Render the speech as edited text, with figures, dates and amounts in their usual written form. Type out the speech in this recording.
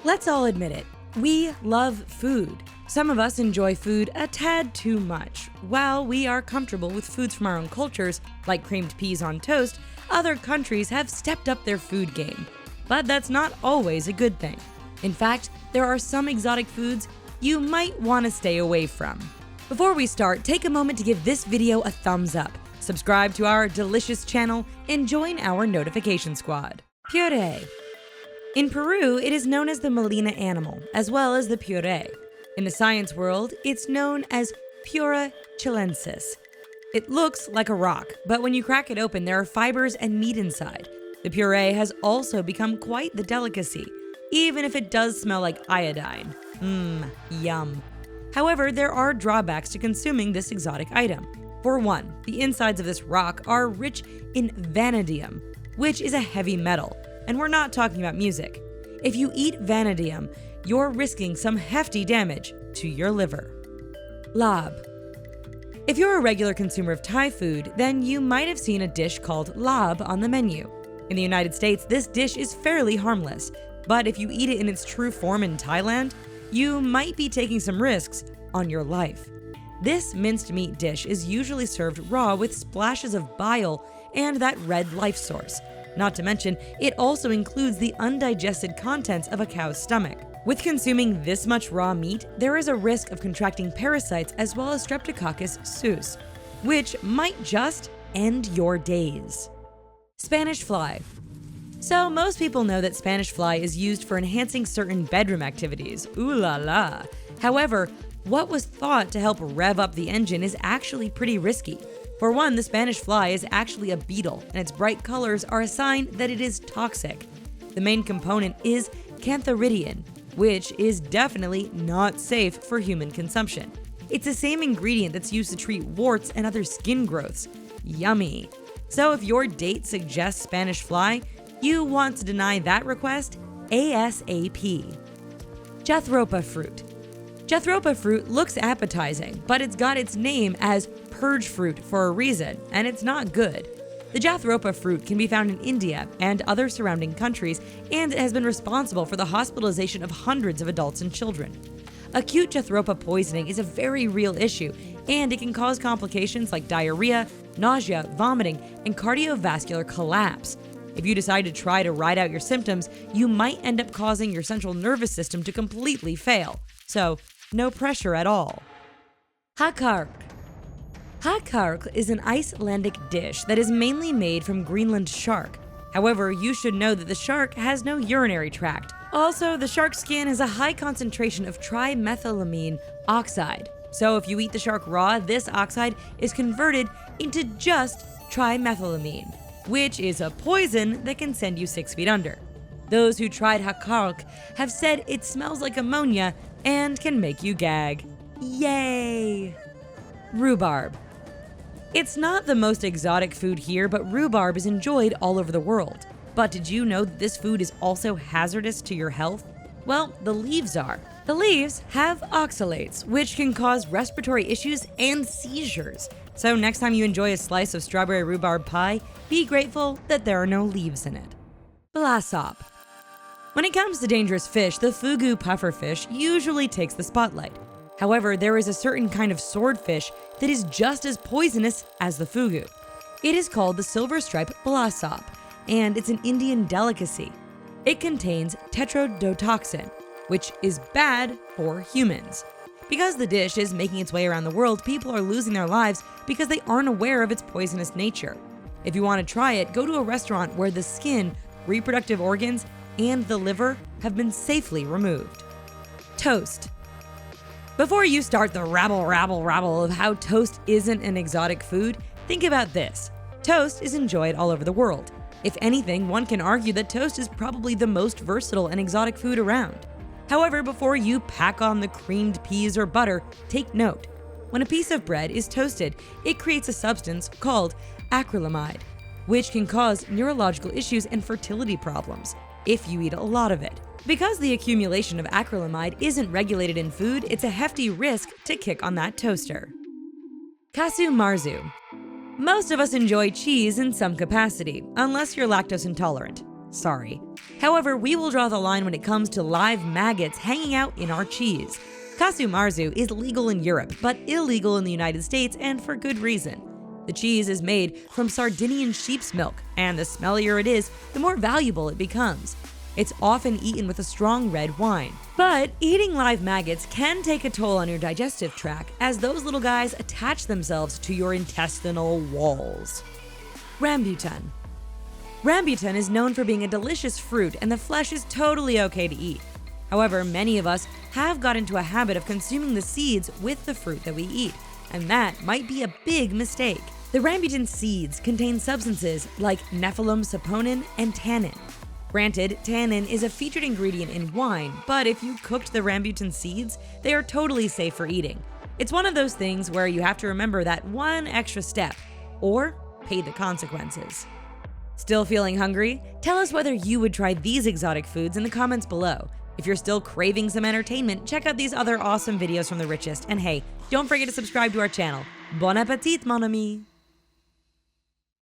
Let's all admit it, we love food. Some of us enjoy food a tad too much. While we are comfortable with foods from our own cultures, like creamed peas on toast, other countries have stepped up their food game. But that's not always a good thing. In fact, there are some exotic foods you might want to stay away from. Before we start, take a moment to give this video a thumbs up, subscribe to our delicious channel, and join our notification squad. Puree. In Peru, it is known as the Melina animal, as well as the puree. In the science world, it's known as Puree chilensis. It looks like a rock, but when you crack it open, there are fibers and meat inside. The puree has also become quite the delicacy, even if it does smell like iodine. Yum. However, there are drawbacks to consuming this exotic item. For one, the insides of this rock are rich in vanadium, which is a heavy metal, and we're not talking about music. If you eat vanadium, you're risking some hefty damage to your liver. Lab. If you're a regular consumer of Thai food, then you might have seen a dish called lab on the menu. In the United States, this dish is fairly harmless, but if you eat it in its true form in Thailand, you might be taking some risks on your life. This minced meat dish is usually served raw with splashes of bile and that red life source. Not to mention, it also includes the undigested contents of a cow's stomach. With consuming this much raw meat, there is a risk of contracting parasites as well as Streptococcus suis, which might just end your days. Spanish fly. So most people know that Spanish fly is used for enhancing certain bedroom activities. Ooh la la. However, what was thought to help rev up the engine is actually pretty risky. For one, the Spanish fly is actually a beetle, and its bright colors are a sign that it is toxic. The main component is cantharidium, which is definitely not safe for human consumption. It's the same ingredient that's used to treat warts and other skin growths. Yummy. So if your date suggests Spanish fly, you want to deny that request ASAP. Jethropa fruit. Jethropa fruit looks appetizing, but it's got its name as purge fruit for a reason, and it's not good. The Jethropa fruit can be found in India and other surrounding countries, and it has been responsible for the hospitalization of hundreds of adults and children. Acute Jethropa poisoning is a very real issue, and it can cause complications like diarrhea, nausea, vomiting, and cardiovascular collapse. If you decide to try to ride out your symptoms, you might end up causing your central nervous system to completely fail. So, no pressure at all. Hakkark. Hakkark is an Icelandic dish that is mainly made from Greenland shark. However, you should know that the shark has no urinary tract. Also, the shark skin has a high concentration of trimethylamine oxide. So if you eat the shark raw, this oxide is converted into just trimethylamine, which is a poison that can send you 6 feet under. Those who tried hakkark have said it smells like ammonia and can make you gag. Yay! Rhubarb. It's not the most exotic food here, but rhubarb is enjoyed all over the world. But did you know that this food is also hazardous to your health? Well, the leaves are. The leaves have oxalates, which can cause respiratory issues and seizures. So next time you enjoy a slice of strawberry rhubarb pie, be grateful that there are no leaves in it. Blasop. When it comes to dangerous fish, the fugu pufferfish usually takes the spotlight. However, there is a certain kind of swordfish that is just as poisonous as the fugu. It is called the silver-striped blasop, and it's an Indian delicacy. It contains tetrodotoxin, which is bad for humans. Because the dish is making its way around the world, people are losing their lives because they aren't aware of its poisonous nature. If you want to try it, go to a restaurant where the skin, reproductive organs, and the liver have been safely removed. Toast. Before you start the rabble of how toast isn't an exotic food, think about this. Toast is enjoyed all over the world. If anything, one can argue that toast is probably the most versatile and exotic food around. However, before you pack on the creamed peas or butter, take note. When a piece of bread is toasted, it creates a substance called acrylamide, which can cause neurological issues and fertility problems if you eat a lot of it. Because the accumulation of acrylamide isn't regulated in food, it's a hefty risk to kick on that toaster. Kazu Marzu. Most of us enjoy cheese in some capacity, unless you're lactose intolerant. sorry. However, we will draw the line when it comes to live maggots hanging out in our cheese. Kazu Marzu is legal in Europe, but illegal in the United States, and for good reason. The cheese is made from Sardinian sheep's milk, and the smellier it is, the more valuable it becomes. It's often eaten with a strong red wine. But eating live maggots can take a toll on your digestive tract, as those little guys attach themselves to your intestinal walls. Rambutan. Rambutan is known for being a delicious fruit, and the flesh is totally okay to eat. However, many of us have got into a habit of consuming the seeds with the fruit that we eat, and that might be a big mistake. The rambutan seeds contain substances like nephelum saponin and tannin. Granted, tannin is a featured ingredient in wine, but if you cooked the rambutan seeds, they are totally safe for eating. It's one of those things where you have to remember that one extra step, or pay the consequences. Still feeling hungry? Tell us whether you would try these exotic foods in the comments below. If you're still craving some entertainment, check out these other awesome videos from TheRichest. And hey, don't forget to subscribe to our channel. Bon appétit, mon ami!